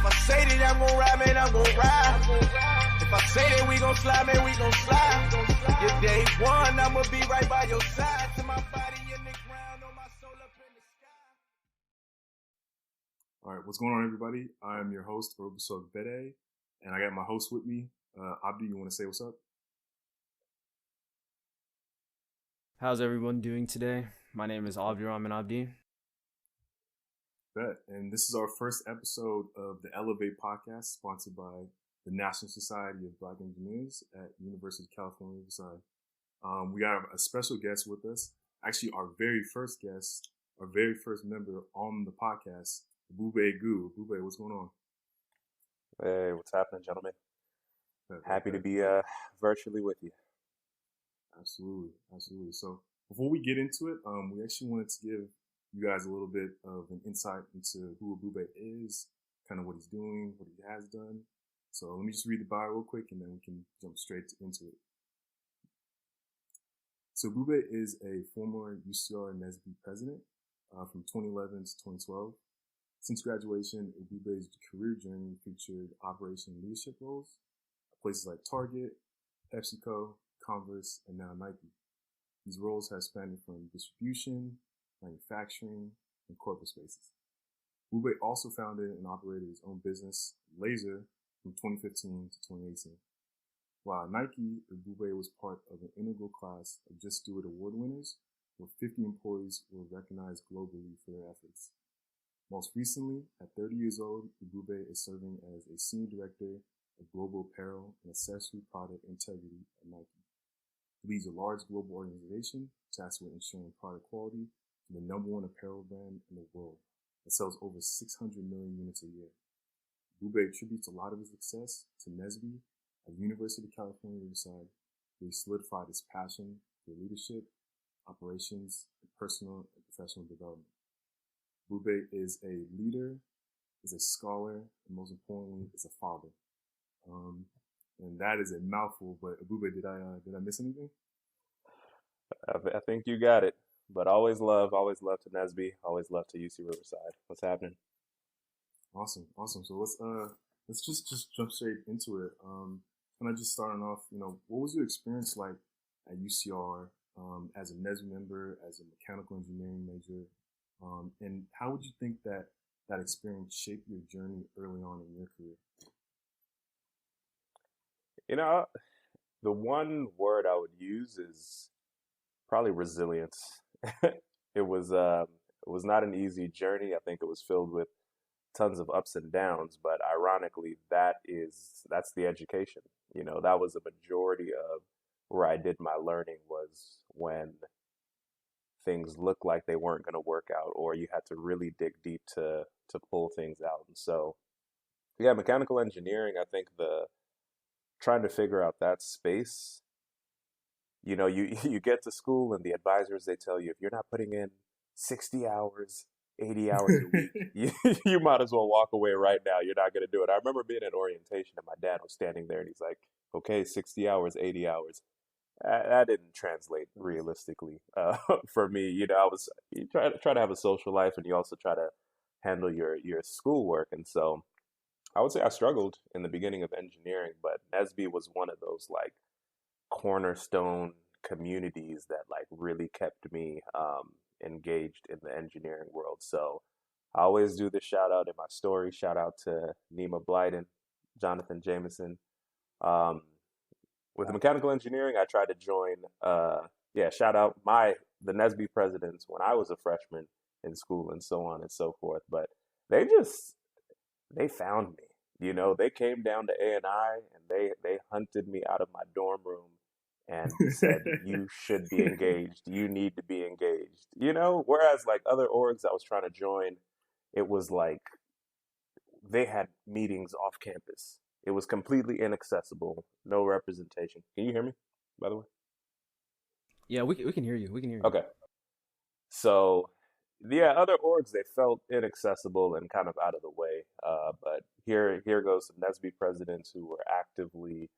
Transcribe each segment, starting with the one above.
I say that I'm gon' ride, man, I'm gon' ride. If I say that we gon' slide, man, we gon' slide. Your day one, I'ma be right by your side. To my body in the ground, on my soul up in the sky. All right, what's going on, everybody? I'm your host, Ebube, and I got my host with me. Abdi, you want to say what's up? How's everyone doing today? My name is Abdurrahman Abdi. Bet. And this is our first episode of the Elevate podcast, sponsored by the National Society of Black Engineers at University of California, Riverside. We got a special guest with us. Actually, our very first guest, our very first member on the podcast, Ebube. Ebube, what's going on? Hey, what's happening, gentlemen? Happy to be virtually with you. Absolutely. So before we get into it, we actually wanted to give you guys a little bit of an insight into who Ebube is, kind of what he's doing, what he has done. So let me just read the bio real quick, and then we can jump straight into it. So Ebube is a former UCR NSBE President from 2011 to 2012. Since graduation, Ebube's career journey featured operation and leadership roles at places like Target, PepsiCo, Converse, and now Nike. These roles have spanned from distribution, manufacturing, and corporate spaces. Ebube also founded and operated his own business, LAYSR, from 2015 to 2018. While at Nike, Ebube was part of an inaugural class of Just Do It award winners, where 50 employees were recognized globally for their efforts. Most recently, at 30 years old, Ebube is serving as a senior director of global apparel and accessory product integrity at Nike. He leads a large global organization tasked with ensuring product quality for the #1 apparel brand in the world that sells over 600 million units a year. Ebube attributes a lot of his success to NSBE at the University of California, Riverside, where he solidified his passion for leadership, operations, and personal and professional development. Ebube is a leader, is a scholar, and most importantly, is a father. And that is a mouthful, but Ebube, did I miss anything? I think you got it. But always love to NSBE, always love to UC Riverside. What's happening? Awesome. So let's just jump straight into it. Kind of just starting off, what was your experience like at UCR as a NSBE member, as a mechanical engineering major, and how would you think that experience shaped your journey early on in your career? The one word I would use is probably resilience. It was not an easy journey. I think it was filled with tons of ups and downs, but ironically, that's the education. That was a majority of where I did my learning, was when things looked like they weren't going to work out, or you had to really dig deep to pull things out. And so, yeah, mechanical engineering, I think trying to figure out that space, you get to school and the advisors, they tell you, if you're not putting in 60 hours, 80 hours a week, you might as well walk away right now. You're not going to do it. I remember being at orientation and my dad was standing there and he's like, okay, 60 hours, 80 hours. That didn't translate realistically for me. You try to have a social life, and you also try to handle your schoolwork. And so I would say I struggled in the beginning of engineering, but NSBE was one of those like cornerstone communities that like really kept me engaged in the engineering world. So I always do this shout out in my story. Shout out to Nima Blyden, Jonathan Jameson. With mechanical engineering, I tried to join, shout out the NSBE presidents when I was a freshman in school and so on and so forth. But they found me. They came down to A&I and they hunted me out of my dorm room and said, you should be engaged. You need to be engaged. Whereas like other orgs I was trying to join, it was like they had meetings off campus. It was completely inaccessible, no representation. Can you hear me, by the way? Yeah, we can hear you. Okay. So, yeah, other orgs, they felt inaccessible and kind of out of the way. But here goes some NSBE presidents who were actively,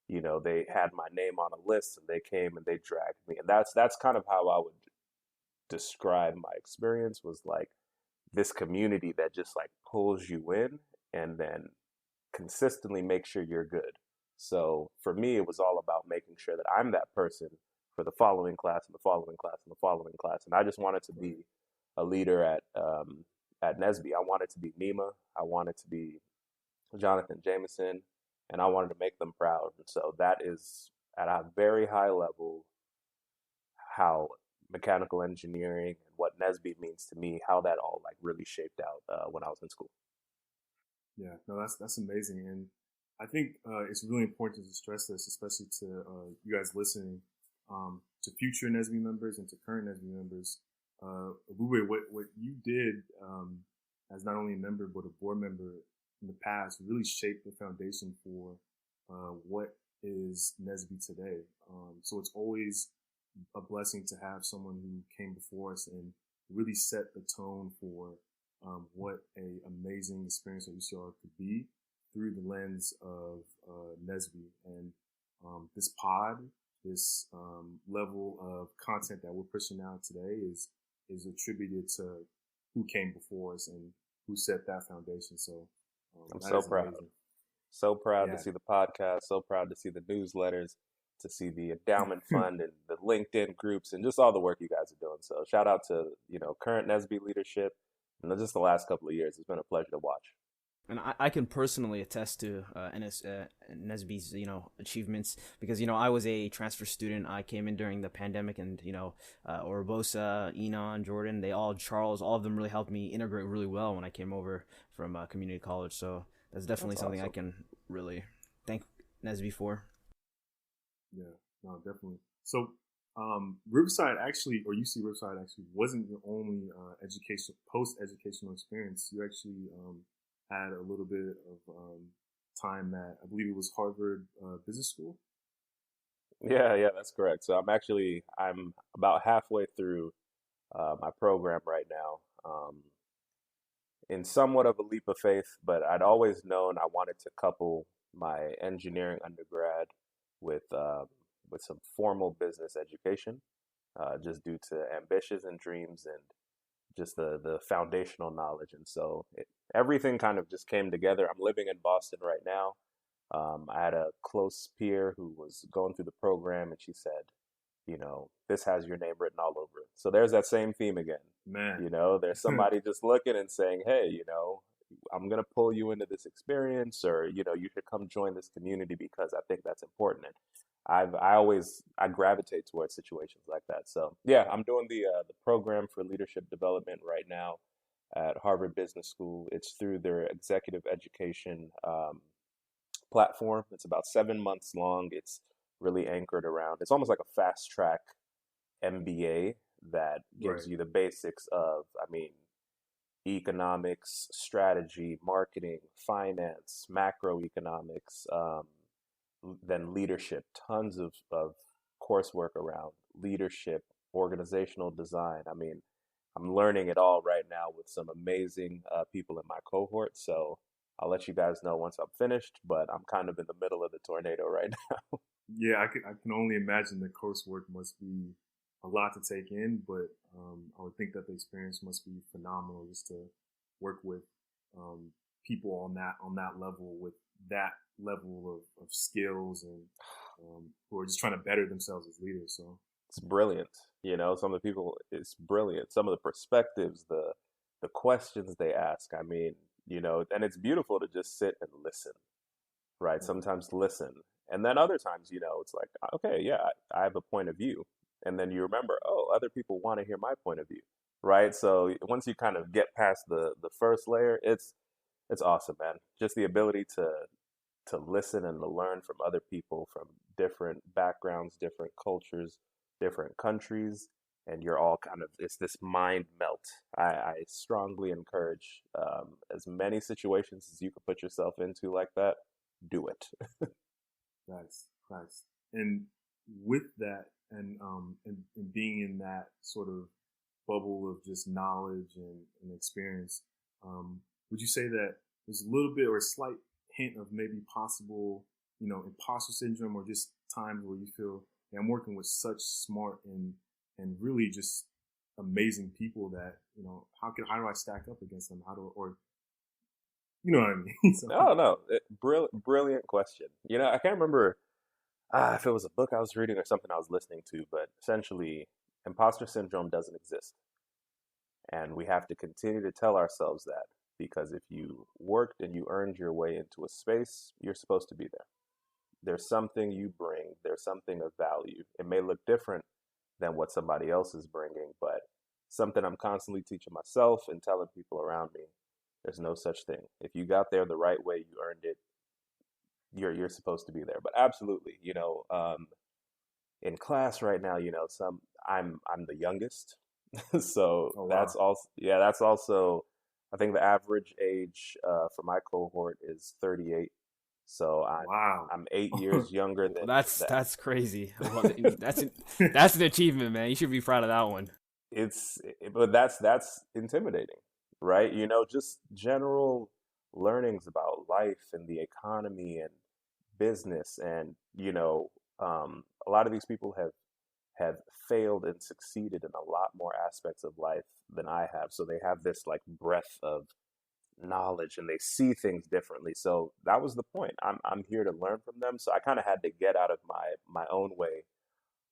they had my name on a list and they came and they dragged me. And that's kind of how I would describe my experience, was like this community that just like pulls you in and then consistently make sure you're good. So for me, it was all about making sure that I'm that person for the following class and the following class and the following class. And I just wanted to be a leader at NSBE. I wanted to be Nima. I wanted to be Jonathan Jameson, and I wanted to make them proud. And so that is at a very high level how mechanical engineering and what NSBE means to me, how that all like really shaped out when I was in school. Yeah, no, that's amazing. And I think it's really important to stress this, especially to you guys listening, to future NSBE members and to current NSBE members. Ebube, what you did as not only a member but a board member in the past really shaped the foundation for what is NSBE today. So it's always a blessing to have someone who came before us and really set the tone for what a amazing experience at UCR could be through the lens of NSBE. And this pod, this level of content that we're pushing out today is attributed to who came before us and who set that foundation. So I'm so proud. Amazing. So proud to see the podcast, so proud to see the newsletters, to see the endowment fund and the LinkedIn groups and just all the work you guys are doing. So shout out to, current NSBE leadership and just the last couple of years. It's been a pleasure to watch. And I can personally attest to NSBE's, achievements because, I was a transfer student. I came in during the pandemic and, Orbosa, Ina, Jordan, Charles, all of them really helped me integrate really well when I came over from community college. So that's definitely something awesome. I can really thank NSBE for. Yeah, no, definitely. So Riverside actually, or UC Riverside actually, wasn't your only post-educational experience. You actually had a little bit of time at, I believe it was Harvard Business School. Yeah, that's correct. So I'm about halfway through my program right now, in somewhat of a leap of faith, but I'd always known I wanted to couple my engineering undergrad with some formal business education, just due to ambitions and dreams and just the foundational knowledge. And so everything kind of just came together. I'm living in Boston right now. I had a close peer who was going through the program, and she said, this has your name written all over it. So there's that same theme again. Man. There's somebody just looking and saying, hey, I'm going to pull you into this experience, or, you should come join this community because I think that's important. And I gravitate towards situations like that. So yeah, I'm doing the program for leadership development right now at Harvard Business School. It's through their executive education platform. It's about 7 months long. It's really anchored around, it's almost like a fast track MBA that gives you the basics of, economics, strategy, marketing, finance, macroeconomics, then leadership, tons of coursework around leadership, organizational design. I'm learning it all right now with some amazing people in my cohort. So I'll let you guys know once I'm finished, but I'm kind of in the middle of the tornado right now. Yeah, I can only imagine the coursework must be a lot to take in, but I would think that the experience must be phenomenal just to work with people on that level with that level of skills and who are just trying to better themselves as leaders. So it's brilliant. Some of the people, it's brilliant. Some of the perspectives, the questions they ask. And it's beautiful to just sit and listen, right? Sometimes listen. And then other times, it's like, okay, yeah, I have a point of view. And then you remember, oh, other people want to hear my point of view, right? So once you kind of get past the first layer, it's awesome, man. Just the ability to listen and to learn from other people from different backgrounds, different cultures, different countries, and you're all kind of, it's this mind melt. I strongly encourage as many situations as you could put yourself into like that, do it. Nice. And with that, and being in that sort of bubble of just knowledge and experience, would you say that there's a little bit or a slight hint of maybe possible, imposter syndrome, or just times where you feel, hey, I'm working with such smart and really just amazing people that, how do I stack up against them? You know what I mean? So, No. Brilliant question. I can't remember if it was a book I was reading or something I was listening to, but essentially, imposter syndrome doesn't exist. And we have to continue to tell ourselves that, because if you worked and you earned your way into a space, you're supposed to be there. There's something you bring, there's something of value. It may look different than what somebody else is bringing, but something I'm constantly teaching myself and telling people around me. There's no such thing. If you got there the right way, you earned it. You're supposed to be there. But absolutely, in class right now, I'm the youngest, so oh, wow. that's also I think the average age for my cohort is 38. So I'm 8 years younger than that's crazy. That's an achievement, man. You should be proud of that one. But that's intimidating, right? Just general learnings about life and the economy and business, and a lot of these people have failed and succeeded in a lot more aspects of life than I have. So they have this like breadth of knowledge and they see things differently. So that was the point. I'm here to learn from them. So I kind of had to get out of my own way,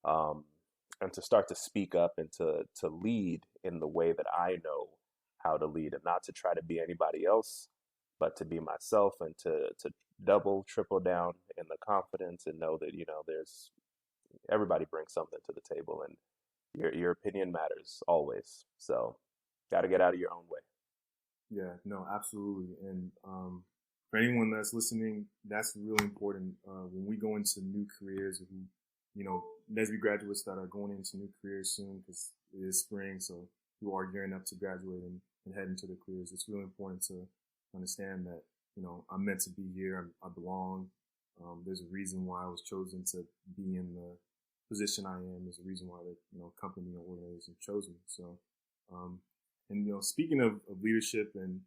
and to start to speak up and to lead in the way that I know how to lead, and not to try to be anybody else, but to be myself, and to double, triple down in the confidence, and know that, there's everybody brings something to the table, and your opinion matters always. So got to get out of your own way. Yeah, no, absolutely. And for anyone that's listening, that's really important. When we go into new careers, NSBE graduates that are going into new careers soon, because it is spring, so who are gearing up to graduate and head into their careers, it's really important to understand that, I'm meant to be here. I belong. There's a reason why I was chosen to be in the position I am. There's a reason why the company or organization chose me. So, and speaking of leadership and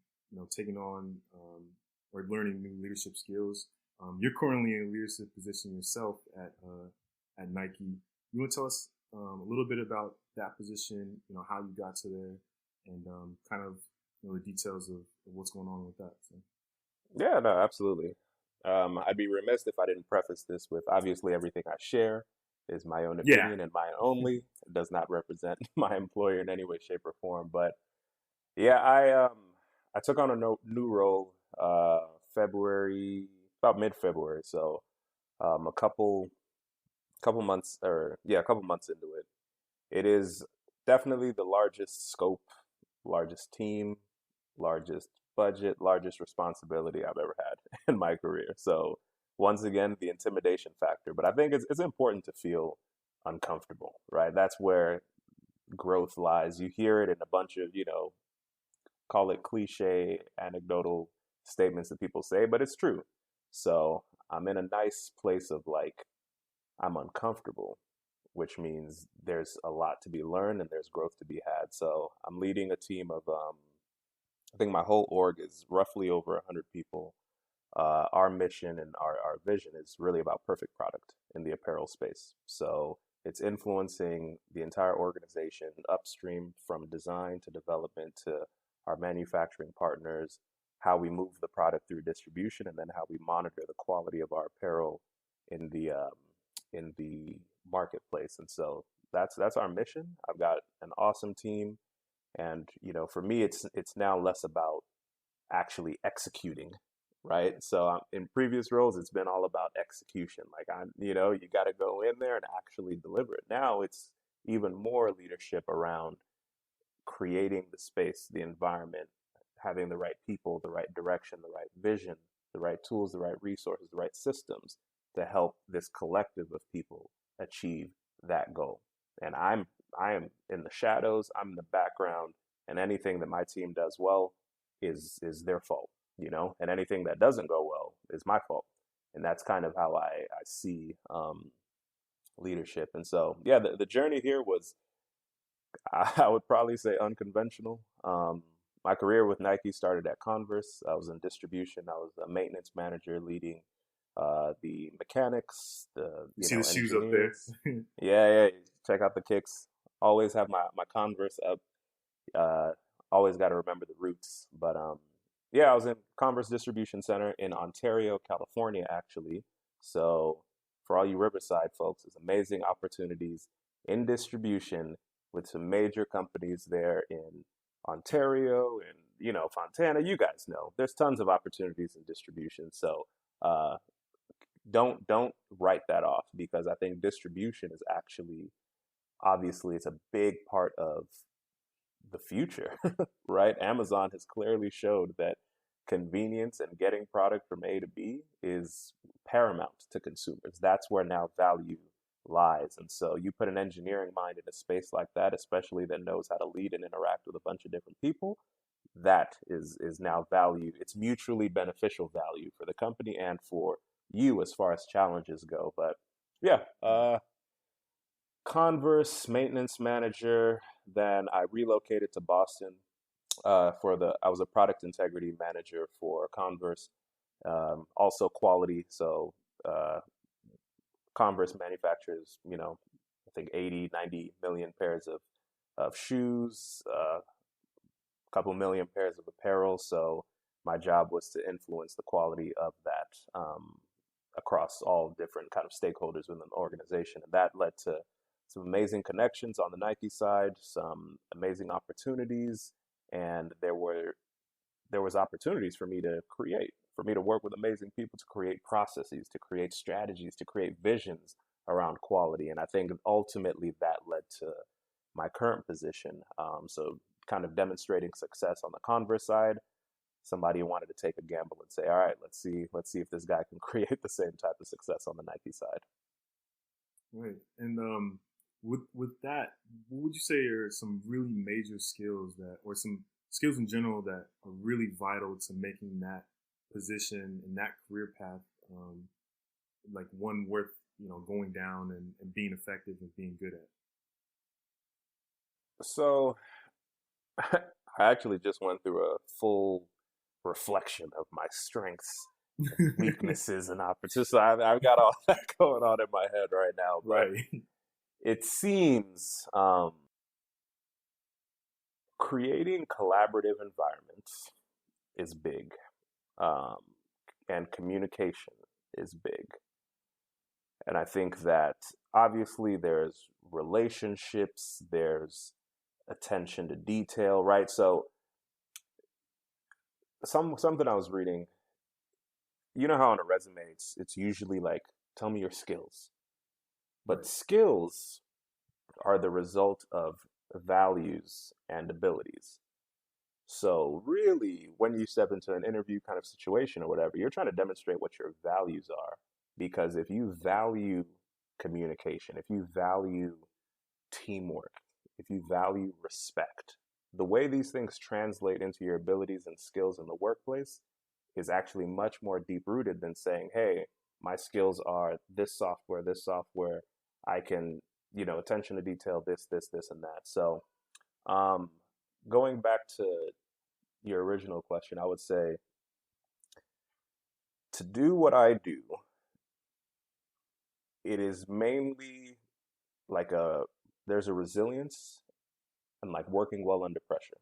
taking on or learning new leadership skills, you're currently in a leadership position yourself at Nike. You want to tell us a little bit about that position? How you got to there, and kind of the details of what's going on with that. So. Yeah, no, absolutely. I'd be remiss if I didn't preface this with, obviously everything I share is my own opinion and mine only. It does not represent my employer in any way, shape, or form. But yeah, I took on a new role about mid-February. So a couple months into it. It is definitely the largest scope, largest team, largest budget, largest responsibility I've ever had in my career. So once again, the intimidation factor. But I think it's important to feel uncomfortable, right? That's where growth lies. You hear it in a bunch of, call it cliche, anecdotal statements that people say, but it's true. So I'm in a nice place of I'm uncomfortable, which means there's a lot to be learned and there's growth to be had. So I'm leading a team of, I think my whole org is roughly over 100 people. Our mission and our vision is really about perfect product in the apparel space. So it's influencing the entire organization upstream, from design to development to our manufacturing partners, how we move the product through distribution, and then how we monitor the quality of our apparel in the marketplace. And so that's our mission. I've got an awesome team. And, for me, it's now less about actually executing, right? So in previous roles, it's been all about execution. You got to go in there and actually deliver it. Now it's even more leadership around creating the space, the environment, having the right people, the right direction, the right vision, the right tools, the right resources, the right systems to help this collective of people achieve that goal. And I am in the shadows, I'm in the background, and anything that my team does well is their fault, and anything that doesn't go well is my fault. And that's kind of how I see leadership. And so, yeah, the journey here was, I would probably say, unconventional. My career with Nike started at Converse. I was in distribution. I was a maintenance manager leading the mechanics, the see the shoes up there. yeah. Check out the kicks. Always have my Converse up. Always got to remember the roots. But yeah, I was in Converse Distribution Center in Ontario, California, actually. So for all you Riverside folks, it's amazing opportunities in distribution with some major companies there in Ontario and, Fontana. You guys know there's tons of opportunities in distribution. So uh, don't write that off, because I think distribution is actually, obviously, it's a big part of the future, right? Amazon has clearly showed that convenience and getting product from A to B is paramount to consumers. That's where now value lies. And so you put an engineering mind in a space like that, especially that knows how to lead and interact with a bunch of different people, that is now value. It's mutually beneficial value for the company and for you as far as challenges go. But yeah, Converse maintenance manager. Then I relocated to Boston. I was a product integrity manager for Converse, also quality. So Converse manufactures, I think 80, 90 million pairs of shoes, a couple million pairs of apparel. So my job was to influence the quality of that across all different kind of stakeholders within the organization. And that led to some amazing connections on the Nike side, some amazing opportunities, and there was opportunities for me to work with amazing people, to create processes, to create strategies, to create visions around quality. And I think ultimately that led to my current position. So kind of demonstrating success on the Converse side. Somebody wanted to take a gamble and say, all right, let's see if this guy can create the same type of success on the Nike side. Right. And with that, what would you say are some really major skills or some skills in general that are really vital to making that position and that career path, like one worth, going down and being effective and being good at? So I actually just went through a full reflection of my strengths, weaknesses, and opportunities. So I've got all that going on in my head right now. But right. It seems creating collaborative environments is big, and communication is big. And I think that obviously there's relationships, there's attention to detail, right? So something I was reading, you know how on a resume it's usually like, tell me your skills. But skills are the result of values and abilities. So really, when you step into an interview kind of situation or whatever, you're trying to demonstrate what your values are. Because if you value communication, if you value teamwork, if you value respect, the way these things translate into your abilities and skills in the workplace is actually much more deep rooted than saying, hey, my skills are this software, I can, attention to detail, this, and that. So going back to your original question, I would say to do what I do, it is mainly like there's a resilience and like working well under pressure.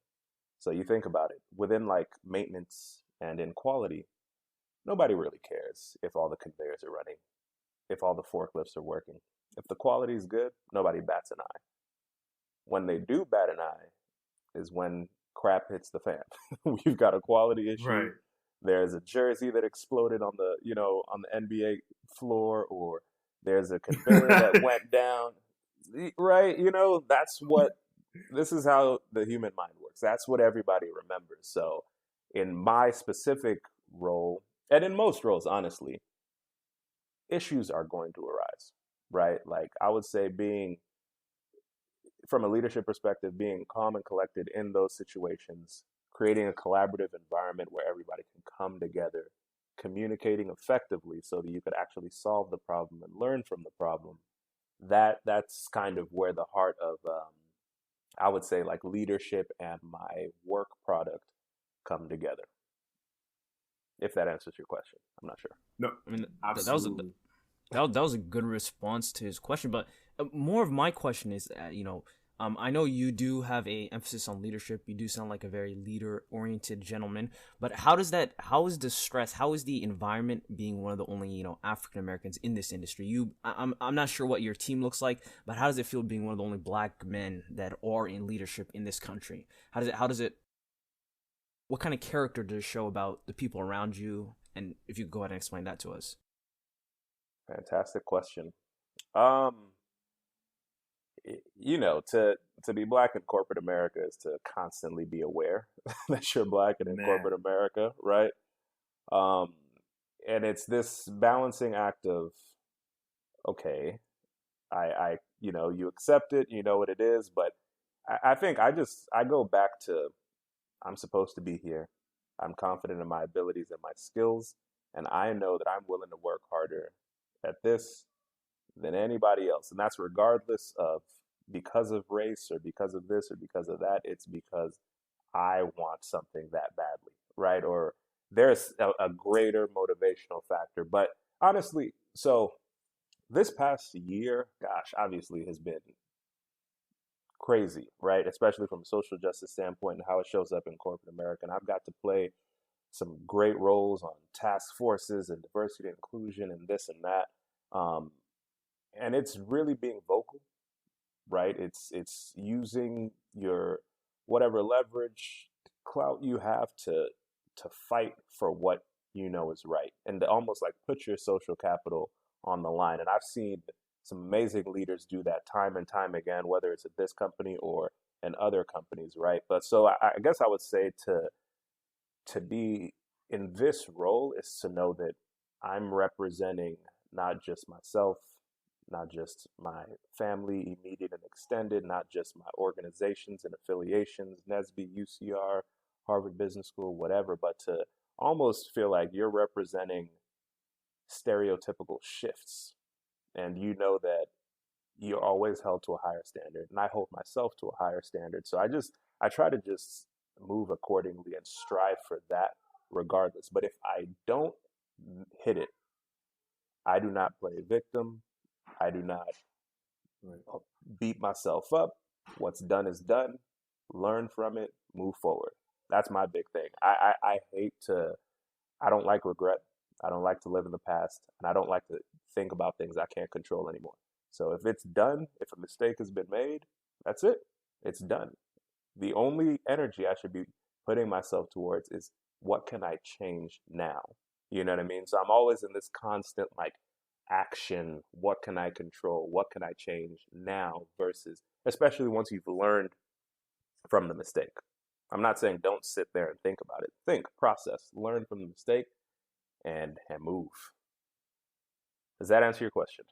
So you think about it, within like maintenance and in quality, nobody really cares if all the conveyors are running, if all the forklifts are working. If the quality is good, nobody bats an eye. When they do bat an eye is when crap hits the fan. We've got a quality issue. Right. There's a jersey that exploded on the NBA floor, or there's a conveyor that went down. Right? This is how the human mind works. That's what everybody remembers. So in my specific role, and in most roles, honestly, issues are going to arise, right? Like I would say from a leadership perspective, being calm and collected in those situations, creating a collaborative environment where everybody can come together, communicating effectively so that you could actually solve the problem and learn from the problem. That's kind of where the heart of, I would say, like leadership and my work product come together. If that answers your question, I'm not sure. No, I mean, absolutely. that was a good response to his question, but more of my question is, I know you do have a emphasis on leadership. You do sound like a very leader-oriented gentleman. But how is the stress? How is the environment being one of the only, African Americans in this industry? I'm not sure what your team looks like, but how does it feel being one of the only black men that are in leadership in this country? What kind of character does it show about the people around you? And if you could go ahead and explain that to us. Fantastic question. Um, to be black in corporate America is to constantly be aware that you're black and in Man. corporate America, right? Um, and it's this balancing act of, okay, you accept it, you know what it is, but I think I go back to, I'm supposed to be here. I'm confident in my abilities and my skills, and I know that I'm willing to work harder at this than anybody else. And that's regardless of because of race or because of this or because of that. It's because I want something that badly, right? Or there's a greater motivational factor. But honestly, so this past year, gosh, obviously has been crazy, right? Especially from a social justice standpoint and how it shows up in corporate America. And I've got to play some great roles on task forces and diversity and inclusion and this and that. And it's really being vocal, right? It's using your whatever leverage, clout you have to fight for what you know is right, and to almost like put your social capital on the line. And I've seen some amazing leaders do that time and time again, whether it's at this company or in other companies, right? But so I guess I would say to be in this role is to know that I'm representing not just myself, not just my family, immediate and extended, not just my organizations and affiliations, NSBE, UCR, Harvard Business School, whatever, but to almost feel like you're representing stereotypical shifts. And you know that you're always held to a higher standard. And I hold myself to a higher standard. So I try to just move accordingly and strive for that regardless. But if I don't hit it, I do not play victim. I do not beat myself up. What's done is done. Learn from it. Move forward. That's my big thing. I don't like regret. I don't like to live in the past. And I don't like to think about things I can't control anymore. So if it's done, if a mistake has been made, that's it. It's done. The only energy I should be putting myself towards is what can I change now? You know what I mean? So I'm always in this constant action. What can I control? What can I change now versus, especially once you've learned from the mistake. I'm not saying don't sit there and think about it. Think, process, learn from the mistake and move. Does that answer your question?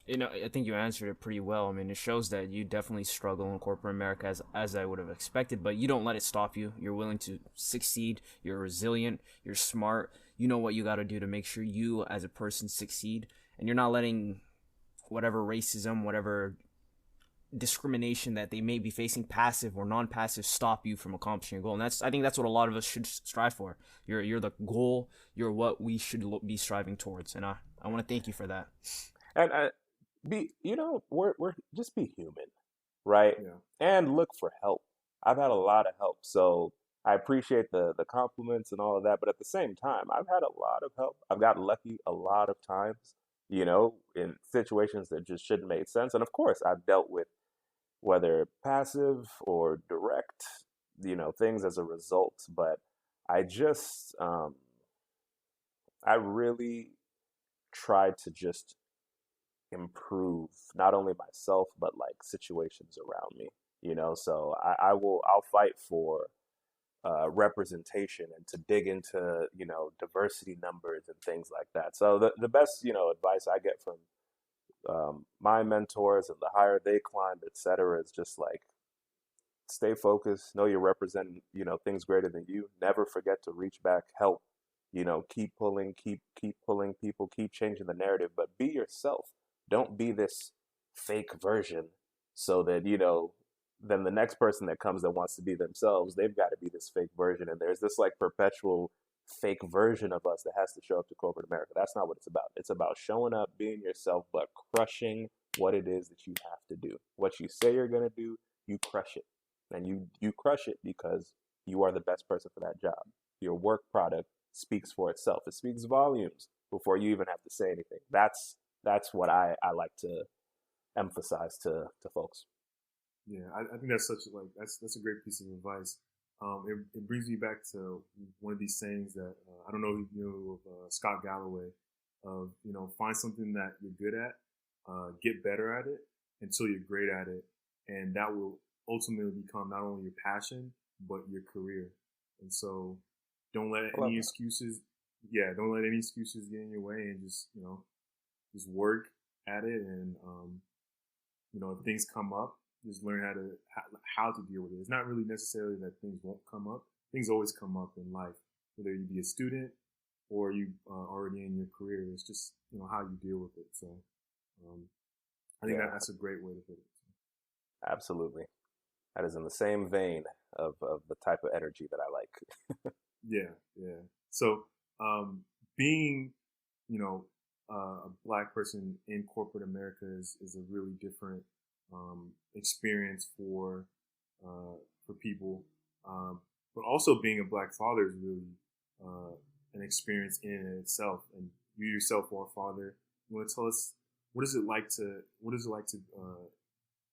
I think you answered it pretty well. I mean, it shows that you definitely struggle in corporate America as I would have expected, but you don't let it stop you. You're willing to succeed. You're resilient. You're smart. You know what you got to do to make sure you as a person succeed, and you're not letting whatever racism, whatever discrimination that they may be facing, passive or non-passive, stop you from accomplishing your goal. And I think that's what a lot of us should strive for. You're the goal. You're what we should be striving towards, and I want to thank you for that. And we're just be human, right? Yeah. And look for help. I've had a lot of help, so I appreciate the compliments and all of that. But at the same time, I've had a lot of help. I've gotten lucky a lot of times, in situations that just shouldn't make sense. And of course, I've dealt with whether passive or direct, things as a result. But I just, I really tried to just improve not only myself but situations around me, so I'll fight for representation and to dig into diversity numbers and things like that. So the best advice I get from my mentors and the higher they climbed, etc., is just stay focused, know you're representing things greater than you, never forget to reach back, help, keep pulling, keep pulling people, keep changing the narrative, but be yourself. Don't be this fake version so that, then the next person that comes that wants to be themselves, they've got to be this fake version. And there's this perpetual fake version of us that has to show up to corporate America. That's not what it's about. It's about showing up, being yourself, but crushing what it is that you have to do. What you say you're going to do, you crush it. And you crush it because you are the best person for that job. Your work product speaks for itself. It speaks volumes before you even have to say anything. That's what I like to emphasize to folks. Yeah, I think that's that's a great piece of advice. It brings me back to one of these sayings that I don't know if you know of Scott Galloway of, find something that you're good at, get better at it until you're great at it, and that will ultimately become not only your passion but your career. And so, don't let any excuses. Yeah, don't let any excuses get in your way, and just work at it. And if things come up, just learn how to deal with it. It's not really necessarily that things won't come up. Things always come up in life, whether you be a student or you already in your career. It's just how you deal with it. So I think that's a great way to put it. Absolutely, that is in the same vein of the type of energy that I like. Yeah. So being a Black person in corporate America is a really different experience for people, but also being a Black father is really an experience in and itself. And you yourself are a father. You want to tell us what is it like to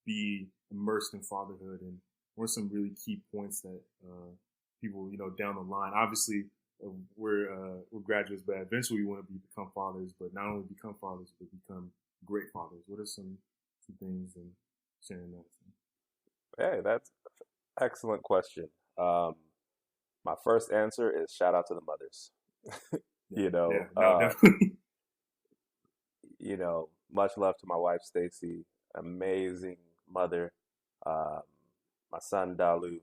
be immersed in fatherhood, and what are some really key points that people down the line? Obviously, we're graduates, but eventually we want to become fathers. But not only become fathers, but become great fathers. What are some things and sharing that? Hey, that's an excellent question. My first answer is shout out to the mothers. Definitely. Much love to my wife Stacy, amazing mother. My son Dalu,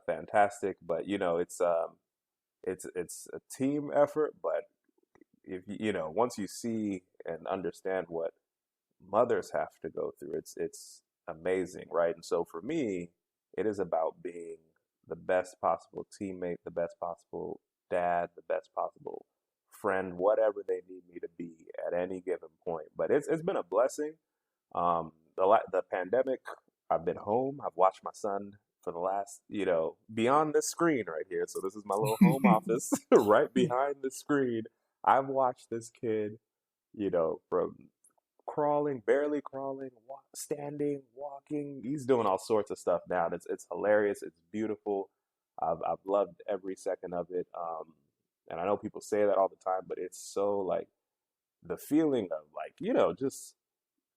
fantastic. But it's a team effort. But if once you see and understand what mothers have to go through, it's amazing, right? And so for me, it is about being the best possible teammate, the best possible dad, the best possible friend, whatever they need me to be at any given point. But it's been a blessing. The pandemic, I've been home. I've watched my son for the last, beyond this screen right here. So this is my little home office right behind the screen. I've watched this kid, from crawling, barely crawling, standing, walking. He's doing all sorts of stuff now. It's hilarious. It's beautiful. I've loved every second of it. And I know people say that all the time, but it's so like the feeling of just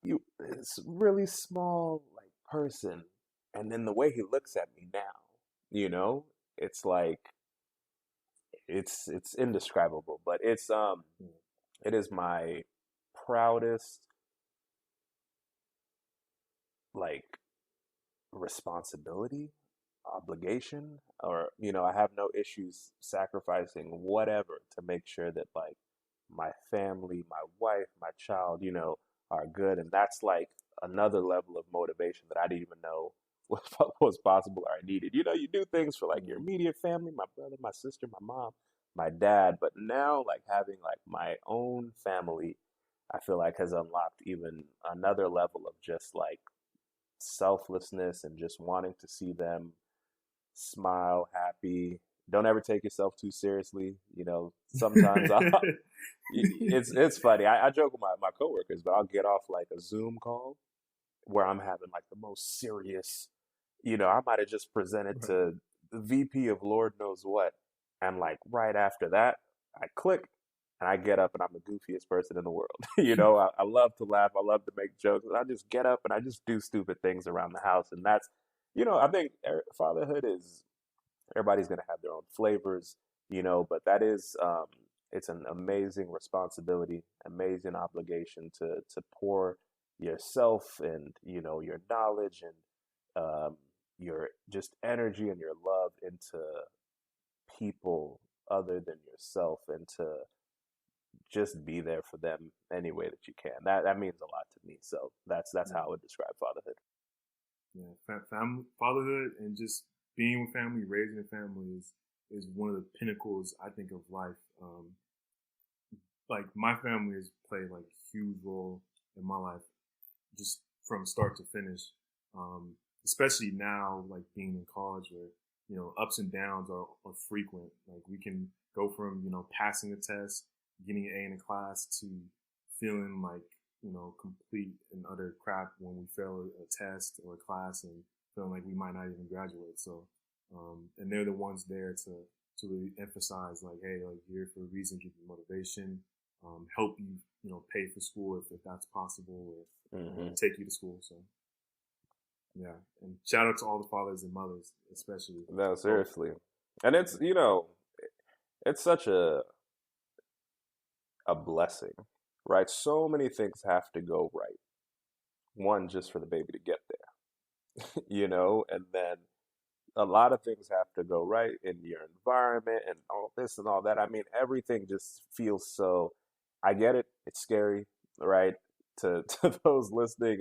it's really small like person, and then the way he looks at me now, it's like it's indescribable. But it is my proudest like responsibility, obligation, or I have no issues sacrificing whatever to make sure that like my family, my wife, my child, are good. And that's like another level of motivation that I didn't even know was possible or I needed. You do things for like your immediate family, my brother, my sister, my mom, my dad, but now like having like my own family, I feel like has unlocked even another level of just like selflessness and just wanting to see them smile, happy. Don't ever take yourself too seriously. Sometimes it's funny. I joke with my coworkers, but I'll get off like a Zoom call where I'm having like the most serious, I might have just presented to the VP of Lord knows what. And like right after that, I click and I get up and I'm the goofiest person in the world. I love to laugh. I love to make jokes. And I just get up and I just do stupid things around the house. And that's, I think fatherhood is, everybody's going to have their own flavors, but that is, it's an amazing responsibility, amazing obligation to pour yourself and, your knowledge and your just energy and your love into people other than yourself, and to just be there for them any way that you can. That means a lot to me. So that's how I would describe fatherhood. Yeah, fatherhood and just being with family, raising a family is one of the pinnacles, I think, of life. Like my family has played like a huge role in my life. just from start to finish. Especially now, like being in college where, ups and downs are frequent. Like we can go from, passing a test, getting an A in a class to feeling like, complete and utter crap when we fail a test or a class and feeling like we might not even graduate. So, and they're the ones there to really emphasize like, hey, like you're here for a reason, give you motivation, help you, pay for school if that's possible, or take you to school. So, yeah. And shout out to all the fathers and mothers, especially. No, seriously. And it's, it's such a blessing, right? So many things have to go right. One, just for the baby to get there, and then a lot of things have to go right in your environment and all this and all that. I mean, everything just feels so, I get it. It's scary, right? To those listening,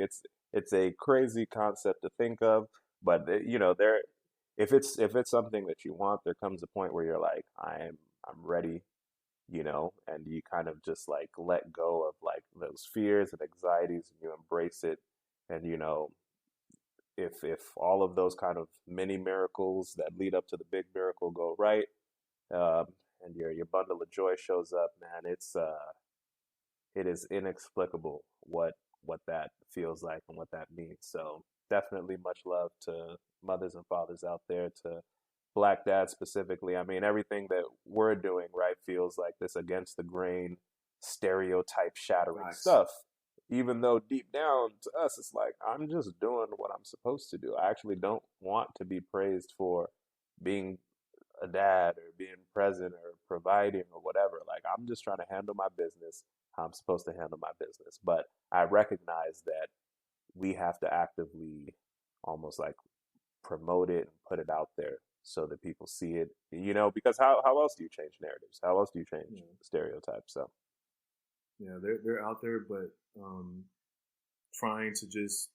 it's a crazy concept to think of, but if it's something that you want, there comes a point where you're like, I'm ready, and you kind of just like let go of like those fears and anxieties and you embrace it. And, if all of those kind of mini miracles that lead up to the big miracle go right, and your bundle of joy shows up, man, it is inexplicable what that feels like and what that means. So definitely much love to mothers and fathers out there, to Black dads specifically. I mean, everything that we're doing, right, feels like this against the grain, stereotype shattering stuff. Even though deep down to us, it's like, I'm just doing what I'm supposed to do. I actually don't want to be praised for being a dad or being present or providing or whatever. Like, I'm just trying to handle my business how I'm supposed to handle my business. But I recognize that we have to actively almost like promote it and put it out there so that people see it, because how else do you change narratives? How else do you change stereotypes? So. Yeah, they're out there, but trying to just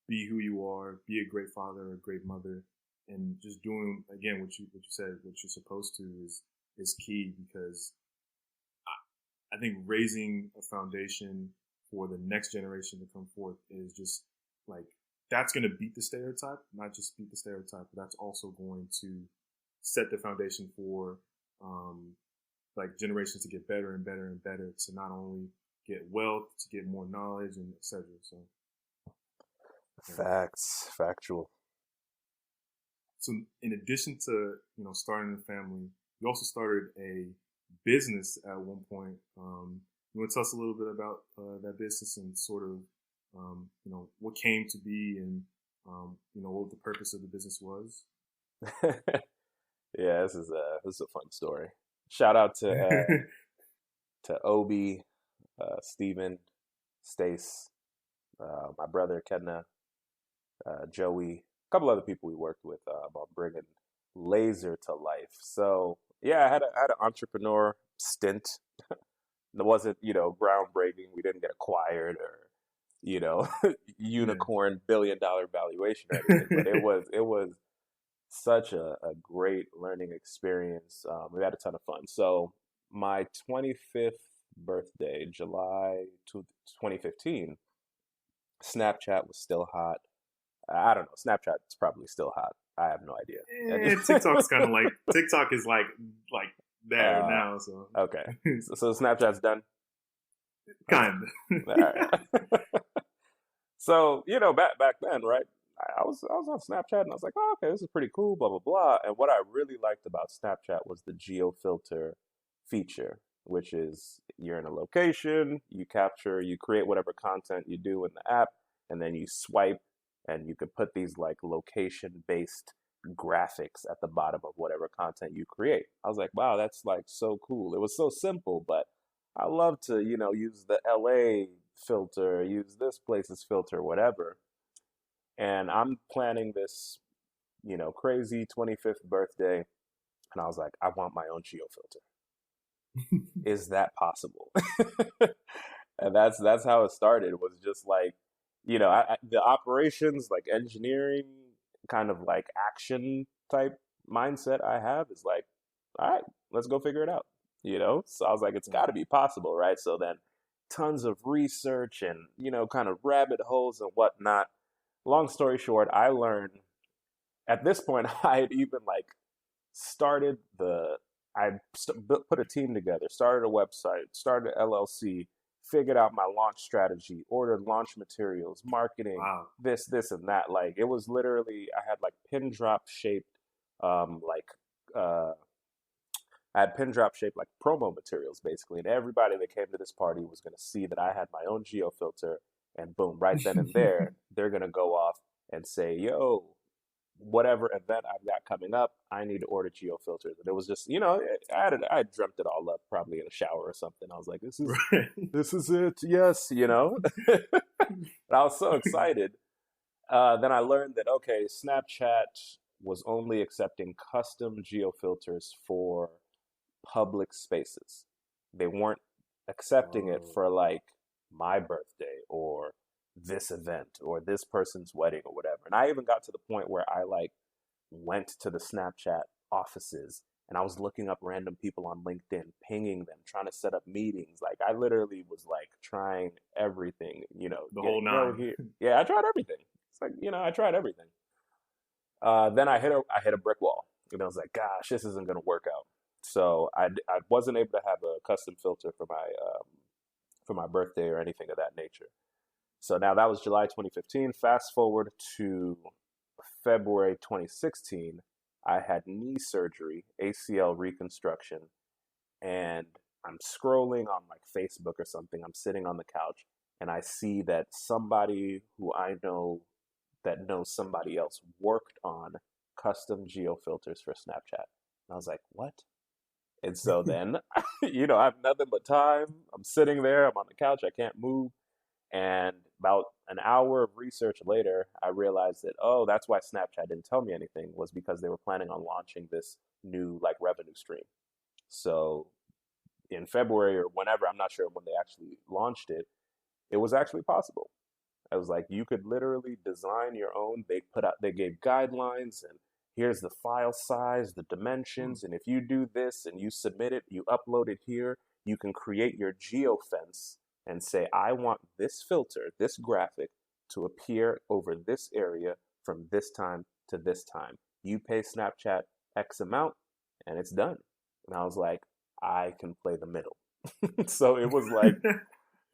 be who you are, be a great father or a great mother, and just doing again what you said, what you're supposed to is key, because I think raising a foundation for the next generation to come forth is just like, that's going to beat the stereotype, not just beat the stereotype, but that's also going to set the foundation for like generations to get better and better and better, to not only get wealth, to get more knowledge and etc. So, facts, factual. So, in addition to starting a family, you also started a business at one point. You want to tell us a little bit about that business and sort of what came to be, and what the purpose of the business was? Yeah, this is a fun story. Shout out to Obi, Steven, Stace, my brother Kedna, Joey, a couple other people we worked with on bringing LAYSR to life. So yeah, I had an entrepreneur stint. It wasn't groundbreaking. We didn't get acquired or unicorn $1 billion valuation or anything, but it was such a great learning experience. We had a ton of fun. So my 25th birthday, July 2015, Snapchat was still hot. I don't know. Snapchat's probably still hot. I have no idea. TikTok's kind of like, TikTok is like there now. So okay, so Snapchat's done. Kind of. All right. So back then, right? I was on Snapchat and I was like, oh, okay, this is pretty cool, blah blah blah. And what I really liked about Snapchat was the geo filter feature, which is you're in a location, you create whatever content you do in the app, and then you swipe, and you could put these like location-based graphics at the bottom of whatever content you create. I was like, wow, that's like so cool. It was so simple, but I love to, use the LA filter, use this place's filter, whatever. And I'm planning this, crazy 25th birthday. And I was like, I want my own geo filter. Is that possible? And that's how it started. It was just like, the operations, like engineering, kind of like action type mindset I have is like, all right, let's go figure it out. So I was like, it's got to be possible, right? So then tons of research and, kind of rabbit holes and whatnot. Long story short, I learned at this point, I had even like started put a team together, started a website, started an LLC, figured out my launch strategy, ordered launch materials, marketing, Wow. this, and that. Like, it was literally, I had like pin drop shaped, I had pin drop shaped like promo materials basically. And everybody that came to this party was going to see that I had my own geo filter, and boom, right then and there, they're going to go off and say, yo, whatever event I've got coming up, I need to order geo filters. And it was just, I dreamt it all up probably in a shower or something. I was like, this is it. Yes. And I was so excited. Then I learned that, okay, Snapchat was only accepting custom geo filters for public spaces. They weren't accepting it for like my birthday or this event or this person's wedding or whatever. And I even got to the point where I like went to the Snapchat offices and I was looking up random people on LinkedIn, pinging them, trying to set up meetings. Like, I literally was like trying everything, The whole nine. Yeah, I tried everything. It's like, I tried everything. Then I hit a brick wall, and I was like, gosh, this isn't going to work out. So I wasn't able to have a custom filter for my birthday or anything of that nature. So now that was July 2015. Fast forward to February 2016, I had knee surgery, ACL reconstruction, and I'm scrolling on like Facebook or something. I'm sitting on the couch and I see that somebody who I know that knows somebody else worked on custom geo filters for Snapchat. And I was like, what? And so then, I have nothing but time. I'm sitting there, I'm on the couch, I can't move. And about an hour of research later, I realized that, that's why Snapchat didn't tell me anything, was because they were planning on launching this new like revenue stream. So in February or whenever, I'm not sure when they actually launched it, it was actually possible. I was like, you could literally design your own. They gave guidelines, and here's the file size, the dimensions. And if you do this and you submit it, you upload it here, you can create your geo fence and say, I want this filter, this graphic to appear over this area from this time to this time. You pay Snapchat X amount and it's done. And I was like, I can play the middle. So it was like,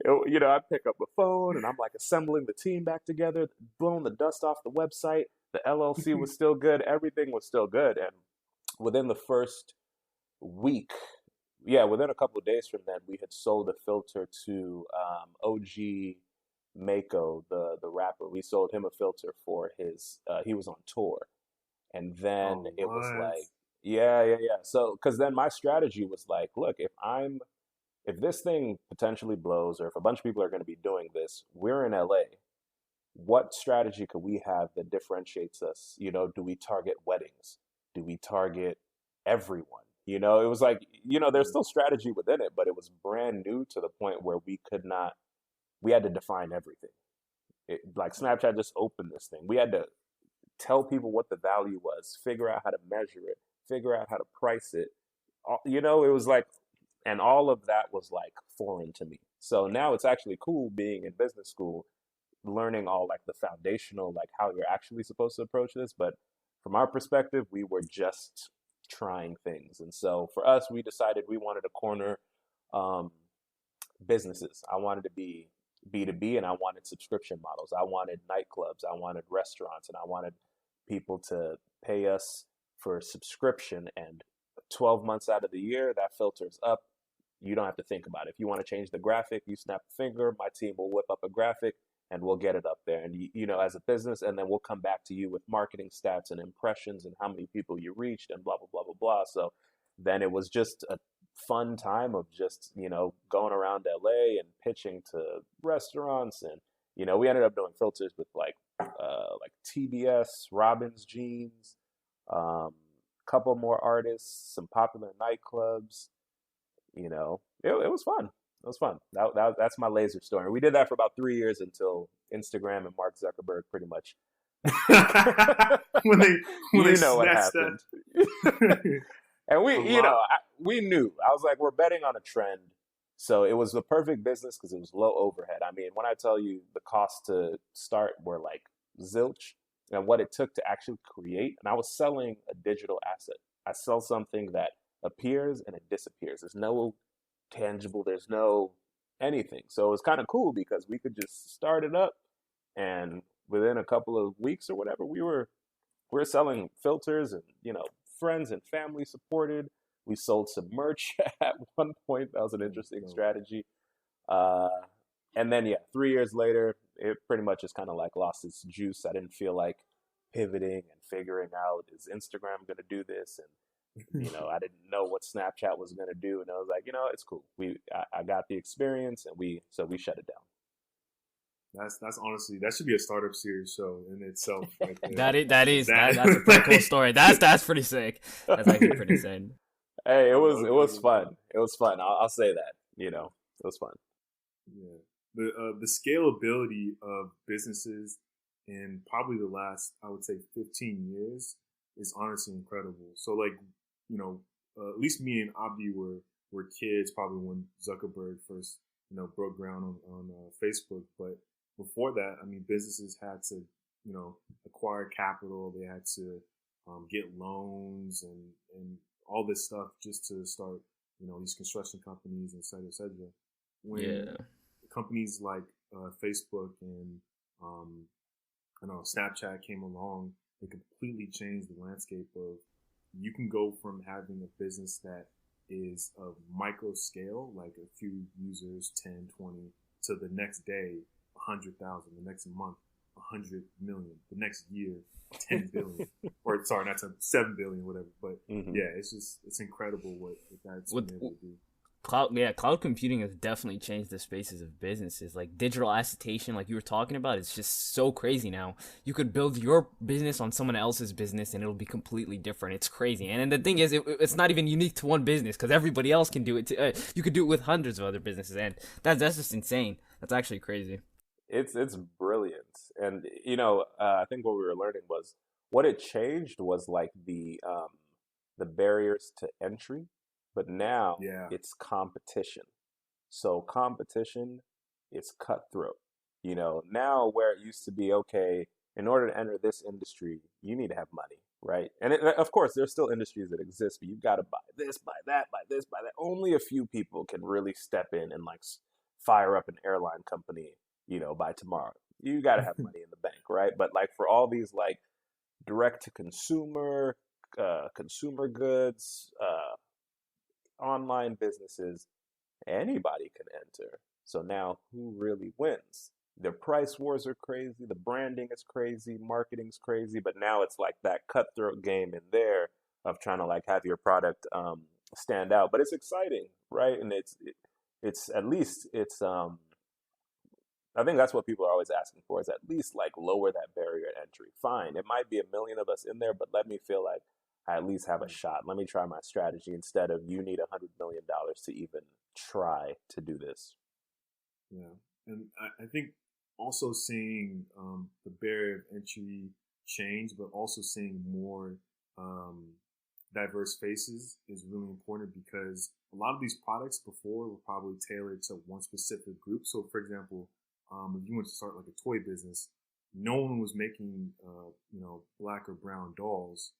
I pick up the phone and I'm like assembling the team back together, blowing the dust off the website. The LLC was still good. Everything was still good. And within the first week, within a couple of days from then, we had sold a filter to OG Mako, the rapper. We sold him a filter for his, he was on tour. And then it was like, yeah. So, because then my strategy was like, look, if this thing potentially blows, or if a bunch of people are going to be doing this, we're in LA. What strategy could we have that differentiates us? Do we target weddings? Do we target everyone? It was like, there's still strategy within it, but it was brand new to the point where we had to define everything. Like Snapchat just opened this thing. We had to tell people what the value was, figure out how to measure it, figure out how to price it. It was like, and all of that was like foreign to me. So now it's actually cool being in business school, learning all like the foundational, like how you're actually supposed to approach this. But from our perspective, we were just trying things. And so for us, we decided we wanted to corner businesses. I wanted to be B2B, and I wanted subscription models. I wanted nightclubs. I wanted restaurants, and I wanted people to pay us for subscription. And 12 months out of the year, that filter's up. You don't have to think about it. If you want to change the graphic, you snap a finger, my team will whip up a graphic and we'll get it up there. And, as a business, and then we'll come back to you with marketing stats and impressions and how many people you reached and blah, blah, blah, blah, blah. So then it was just a fun time of just, going around LA and pitching to restaurants. And, we ended up doing filters with like TBS, Robbins Jeans, couple more artists, some popular nightclubs. It was fun. It was fun. That's my LAYSR story. We did that for about 3 years until Instagram and Mark Zuckerberg pretty much. when they what happened. And we knew. I was like, we're betting on a trend. So it was the perfect business because it was low overhead. I mean, when I tell you the cost to start were like zilch, and what it took to actually create, and I was selling a digital asset. I sell something that appears and it disappears. There's no tangible, there's no anything. So it was kind of cool because we could just start it up, and within a couple of weeks or whatever, we were selling filters, and friends and family supported. We sold some merch at one point. That was an interesting strategy. And then, 3 years later, it pretty much just kind of like lost its juice. I didn't feel like pivoting and figuring out, is Instagram going to do this? And, I didn't know what Snapchat was going to do. And I was like, it's cool. I got the experience, and we shut it down. That's honestly, that should be a startup series show in itself. Right there. That's a pretty cool story. That's pretty sick. That's actually pretty insane. Hey, it was fun. It was fun. I'll say that. It was fun. Yeah, the scalability of businesses in probably the last, I would say, 15 years is honestly incredible. So, like, at least me and Abdi were kids probably when Zuckerberg first broke ground on Facebook, but before that, I mean, businesses had to acquire capital. They had to get loans and all this stuff just to start, these construction companies, et cetera, et cetera. When companies like Facebook and, Snapchat came along, they completely changed the landscape of, you can go from having a business that is of micro scale, like a few users, 10, 20, to the next day, 100,000, the next month, 100 million, the next year, 10 billion, or sorry, not 7 billion, whatever. But it's incredible what that's been able to do. Cloud computing has definitely changed the spaces of businesses. Like digital assetation, like you were talking about, it's just so crazy now. You could build your business on someone else's business and it'll be completely different. It's crazy. And the thing is, it's not even unique to one business because everybody else can do it too. You could do it with hundreds of other businesses, and that's just insane. That's actually crazy. It's brilliant. And I think what we were learning was what it changed was like the barriers to entry, but now it's competition. So competition, it's cutthroat. Now where it used to be, okay, in order to enter this industry, you need to have money, right? And of course, there's still industries that exist, but you've got to buy this, buy that, buy this, buy that. Only a few people can really step in and like fire up an airline company, by tomorrow. You got to have money in the bank, right? But like for all these like direct to consumer, consumer goods, online businesses, anybody can enter. So now who really wins? The price wars are crazy. The branding is crazy. Marketing's crazy. But now it's like that cutthroat game in there of trying to like have your product stand out. But it's exciting, right? And it's at least I think that's what people are always asking for, is at least like lower that barrier to entry. Fine, it might be a million of us in there, but let me feel like I at least have a shot. Let me try my strategy instead of you need $100 million to even try to do this. Yeah, and I think also seeing the barrier of entry change, but also seeing more diverse faces is really important, because a lot of these products before were probably tailored to one specific group. So, for example, if you want to start like a toy business, no one was making, black or brown dolls,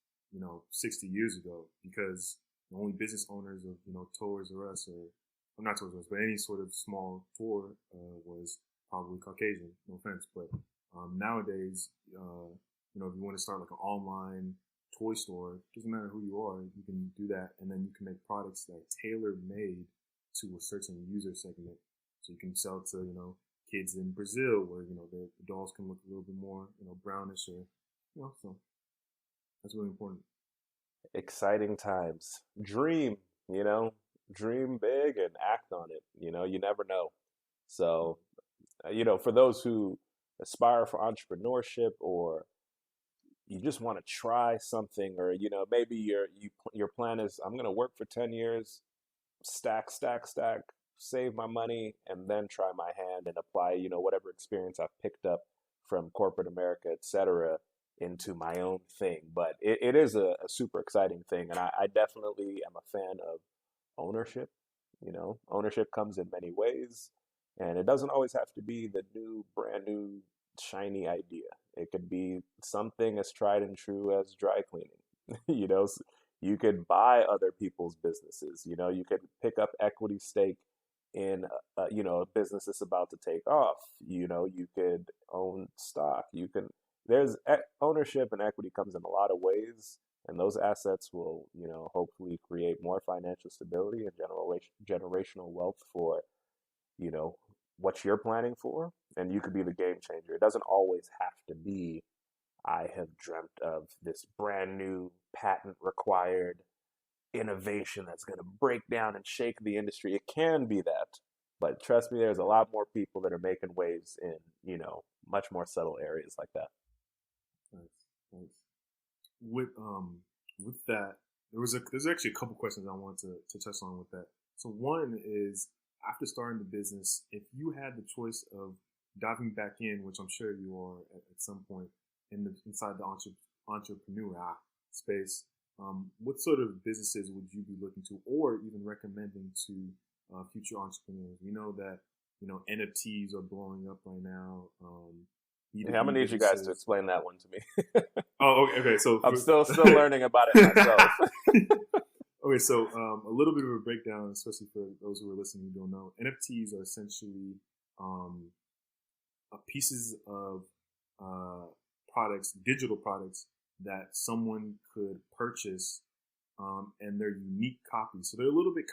60 years ago, because the only business owners of, Toys R Us, or not Toys R Us, but any sort of small store, was probably Caucasian. No offense, but nowadays, if you want to start like an online toy store, doesn't matter who you are, you can do that, and then you can make products that are tailor made to a certain user segment. So you can sell to kids in Brazil, where the dolls can look a little bit more brownish, or so that's really important. Exciting times. Dream big and act on it. You never know. So for those who aspire for entrepreneurship, or you just want to try something, or maybe your plan is, I'm going to work for 10 years, stack, save my money, and then try my hand and apply whatever experience I've picked up from corporate America, etc., into my own thing. But it is a super exciting thing, and I definitely am a fan of ownership. Ownership comes in many ways, and it doesn't always have to be the brand new, shiny idea. It could be something as tried and true as dry cleaning. You could buy other people's businesses. You could pick up equity stake in a business that's about to take off. You could own stock. Ownership and equity comes in a lot of ways, and those assets will hopefully create more financial stability and generational wealth for what you're planning for, and you could be the game changer. It doesn't always have to be, I have dreamt of this brand new patent required innovation that's going to break down and shake the industry. It can be that, but trust me, there's a lot more people that are making waves in much more subtle areas like that. Nice. With that, there's actually a couple questions I wanted to touch on with that. So one is, after starting the business, if you had the choice of diving back in, which I'm sure you are at some point inside the entrepreneur space, what sort of businesses would you be looking to, or even recommending to future entrepreneurs? We know that NFTs are blowing up right now. I'm gonna need you guys to explain that one to me. Oh, okay. So I'm still learning about it myself. Okay, so a little bit of a breakdown, especially for those who are listening who don't know. NFTs are essentially pieces of products, digital products, that someone could purchase, and they're unique copies. So they're a little bit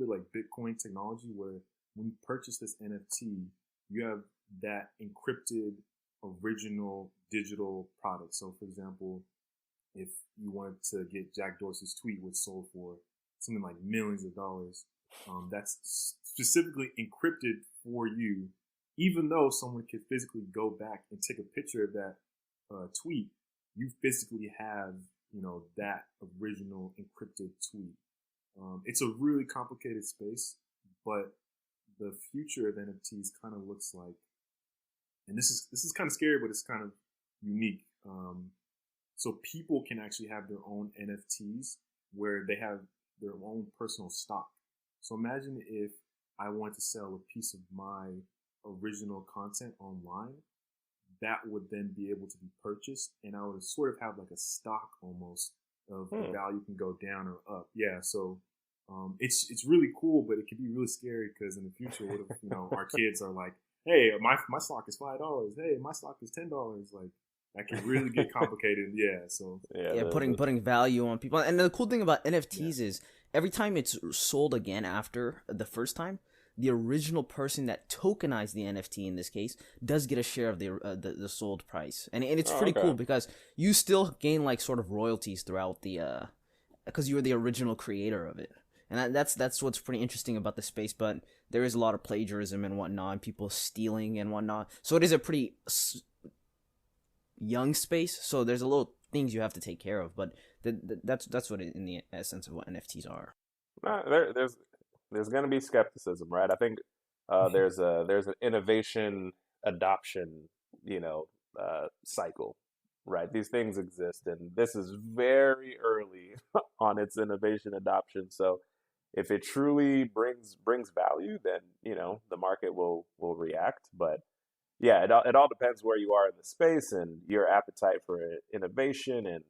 like Bitcoin technology, where when you purchase this NFT, you have that encrypted original digital product. So, for example, if you wanted to get Jack Dorsey's tweet, which sold for something like millions of dollars, that's specifically encrypted for you, even though someone could physically go back and take a picture of that tweet, you physically have, that original encrypted tweet. It's a really complicated space, but the future of NFTs kind of looks like, and this is kind of scary, but it's kind of unique. So people can actually have their own NFTs where they have their own personal stock. So imagine if I want to sell a piece of my original content online, that would then be able to be purchased, and I would sort of have like a stock almost of the value can go down or up. Yeah, so it's really cool, but it can be really scary, because in the future, what if our kids are like, hey, my stock is $5. Hey, my stock is $10. Like, that can really get complicated. Yeah. So putting value on people. And the cool thing about NFTs is every time it's sold again after the first time, the original person that tokenized the NFT in this case does get a share of the sold price, and it's pretty cool, because you still gain like sort of royalties throughout the because you were the original creator of it. And that's what's pretty interesting about the space, but there is a lot of plagiarism and whatnot, and people stealing and whatnot. So it is a pretty young space. So there's a little things you have to take care of, but that's what in the essence of what NFTs are. There's going to be skepticism, right? I think there's an innovation adoption, cycle, right? These things exist, and this is very early on its innovation adoption. So if it truly brings value, then the market will react. But yeah, it all depends where you are in the space and your appetite for innovation and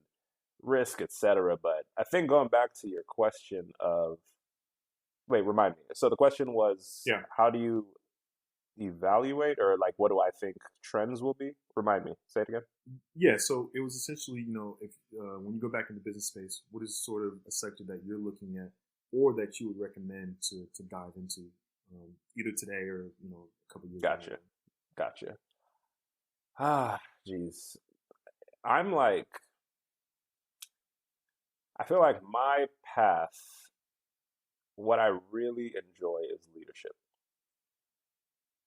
risk, etc. But I think going back to your question of, wait, remind me. So the question was, how do you evaluate, or like, what do I think trends will be? Remind me. Say it again. Yeah. So it was essentially, if when you go back in the business space, what is sort of a sector that you're looking at, or that you would recommend to dive into, either today or a couple years later? Gotcha. Geez. I feel like my path, what I really enjoy is leadership.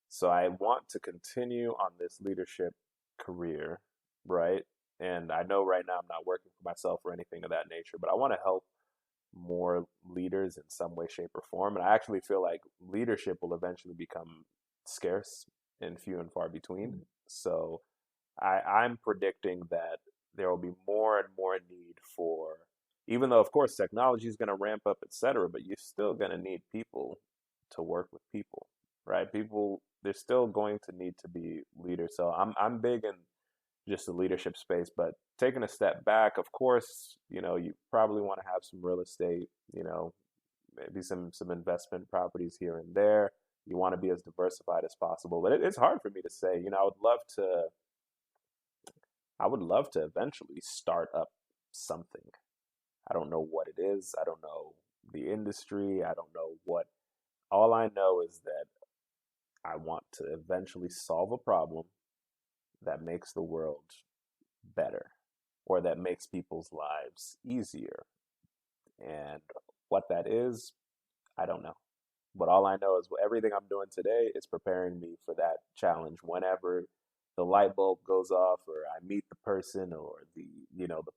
So I want to continue on this leadership career, right? And I know right now I'm not working for myself or anything of that nature, but I want to help more leaders in some way, shape, or form. And I actually feel like leadership will eventually become scarce and few and far between. So I'm predicting that there will be more and more need for even though, of course, technology is going to ramp up, et cetera, but you're still going to need people to work with people, right? People, they're still going to need to be leaders. So I'm big in just the leadership space, but taking a step back, of course, you know, you probably want to have some real estate, you know, maybe some investment properties here and there. You want to be as diversified as possible, but it's hard for me to say. You know, I would love to eventually start up something. I don't know what it is. I don't know the industry. I don't know what. All I know is that I want to eventually solve a problem that makes the world better, or that makes people's lives easier. And what that is, I don't know. But all I know is everything I'm doing today is preparing me for that challenge whenever the light bulb goes off, or I meet the person, or the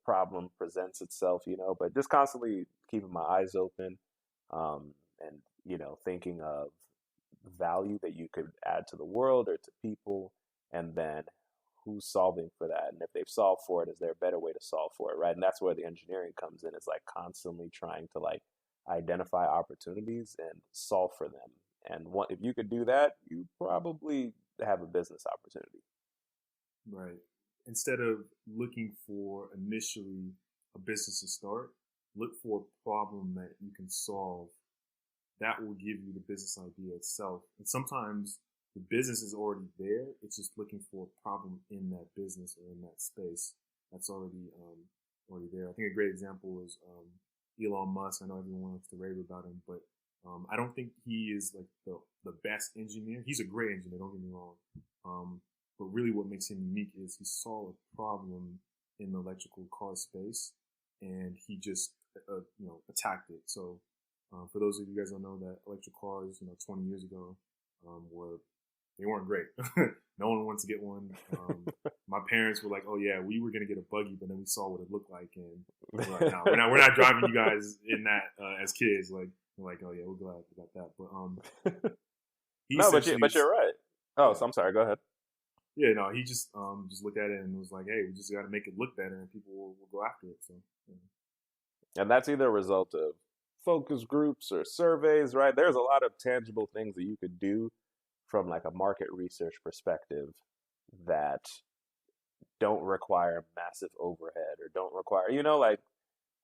problem presents itself, but just constantly keeping my eyes open, and, thinking of value that you could add to the world or to people, and then who's solving for that. And if they've solved for it, is there a better way to solve for it, right? And that's where the engineering comes in. It's like constantly trying to identify opportunities and solve for them. And if you could do that, you probably have a business opportunity. Right. Instead of looking for initially a business to start, look for a problem that you can solve. That will give you the business idea itself. And sometimes the business is already there. It's just looking for a problem in that business or in that space that's already there. I think a great example is Elon Musk. I know everyone wants to rave about him, but I don't think he is like the best engineer. He's a great engineer, don't get me wrong. But really what makes him unique is he saw a problem in the electrical car space, and he just, attacked it. So for those of you guys who don't know, that electric cars, 20 years ago, they weren't great. No one wants to get one. My parents were like, "Oh yeah, we were gonna get a buggy," but then we saw what it looked like, and we're like, "No, we're not driving you guys in that as kids." Like, we're like, "Oh yeah, we're glad we got that." But no, but you're right. Oh, so I'm sorry. Go ahead. Yeah, no, he just looked at it and was like, "Hey, we just got to make it look better, and people will go after it." So, yeah. And that's either a result of focus groups or surveys, right? There's a lot of tangible things that you could do from like a market research perspective that don't require massive overhead, or don't require,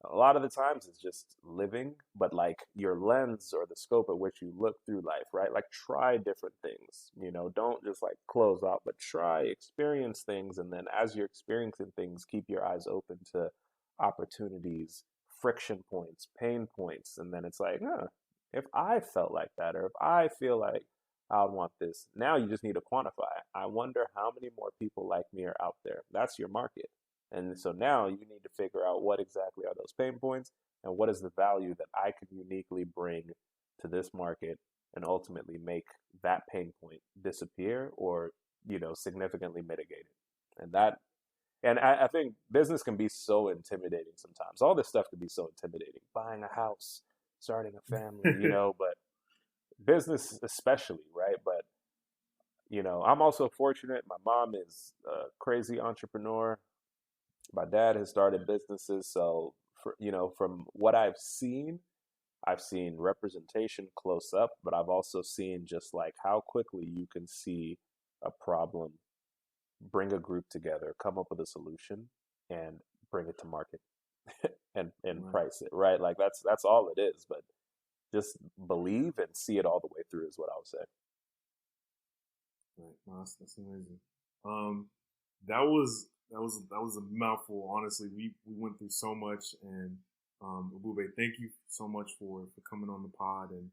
a lot of the times it's just living, but like your lens or the scope at which you look through life, right? Like try different things, don't just like close out, but try, experience things. And then as you're experiencing things, keep your eyes open to opportunities, friction points, pain points. And then it's like, if I felt like that, or if I feel like I would want this, now you just need to quantify. I wonder how many more people like me are out there. That's your market. And so now you need to figure out what exactly are those pain points, and what is the value that I can uniquely bring to this market, and ultimately make that pain point disappear, or, significantly mitigate it. And I think business can be so intimidating sometimes. All this stuff can be so intimidating. Buying a house, starting a family, but business especially, right? But, I'm also fortunate. My mom is a crazy entrepreneur. My dad has started businesses. So, from what I've seen representation close up, but I've also seen just like how quickly you can see a problem, bring a group together, come up with a solution, and bring it to market and Right. price it, right? Like that's all it is. But just believe and see it all the way through is what I would say. Right. No, that's amazing. That was a mouthful. Honestly, we went through so much, and Ebube, thank you so much for coming on the pod, and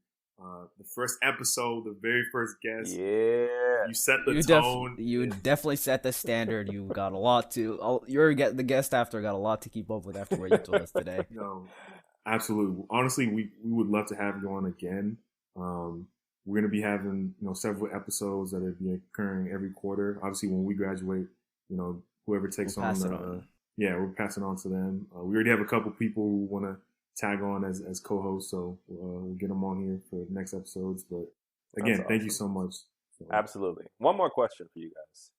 the first episode, the very first guest. Yeah, you set the tone. You definitely set the standard. You got a lot to. The guest after got a lot to keep up with after what you told us today. No, absolutely. Honestly, we would love to have you on again. We're going to be having, several episodes that will be occurring every quarter. Obviously, when we graduate, whoever takes we'll on, we're passing on to them. We already have a couple people who want to tag on as co-hosts, so we'll get them on here for the next episodes. But again, awesome. Thank you so much. Absolutely. One more question for you guys.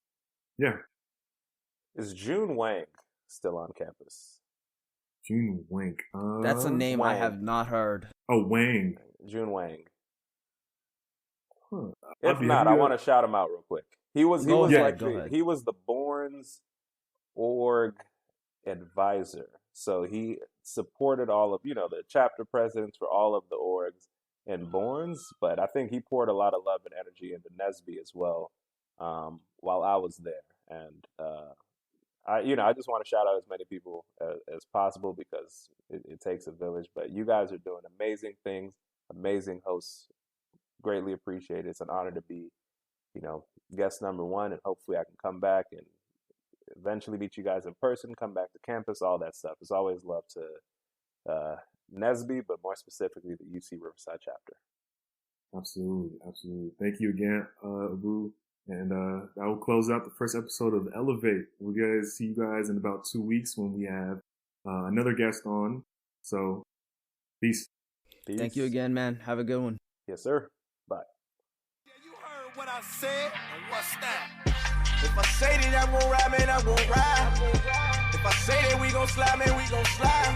Yeah. Is June Wang still on campus? June Wank. That's a name I Wang. have not heard. Oh, Wang. June Wang. Huh. If not, I want to shout him out real quick. He was Go ahead. he was the Borns org advisor. So he supported all of, the chapter presidents for all of the orgs and Borns, but I think he poured a lot of love and energy into NSBE as well, while I was there. And I just want to shout out as many people as possible because it takes a village. But you guys are doing amazing things, amazing hosts. Greatly appreciate it. It's an honor to be, guest number one, and hopefully I can come back and eventually meet you guys in person, come back to campus, all that stuff. It's always love to NSBE, but more specifically the UC Riverside chapter. Absolutely. Thank you again, Abu. And that will close out the first episode of Elevate. We'll see you guys in about 2 weeks when we have another guest on. So, peace. Thank you again, man. Have a good one. Yes, sir. Bye. Yeah, you heard what I said, and what's that? If I say that I'm gon' ride, man, I'm gon' ride. If I say that we gon' slide, man, we gon' slide.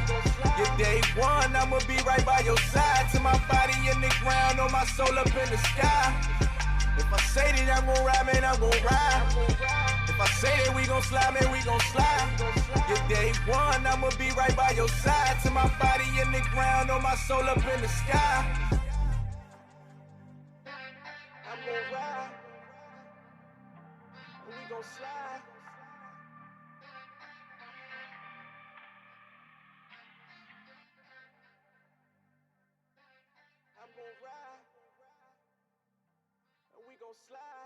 Your day one, I'ma be right by your side. To my body in the ground, on my soul up in the sky. If I say that I'm gon' ride, man, I'm gon' ride. If I say that we gon' slide, man, we gon' slide. Your day one, I'ma be right by your side. To my body in the ground, on my soul up in the sky. I'm gon' ride. We gon' slide. I'm gon' ride. We gon' slide.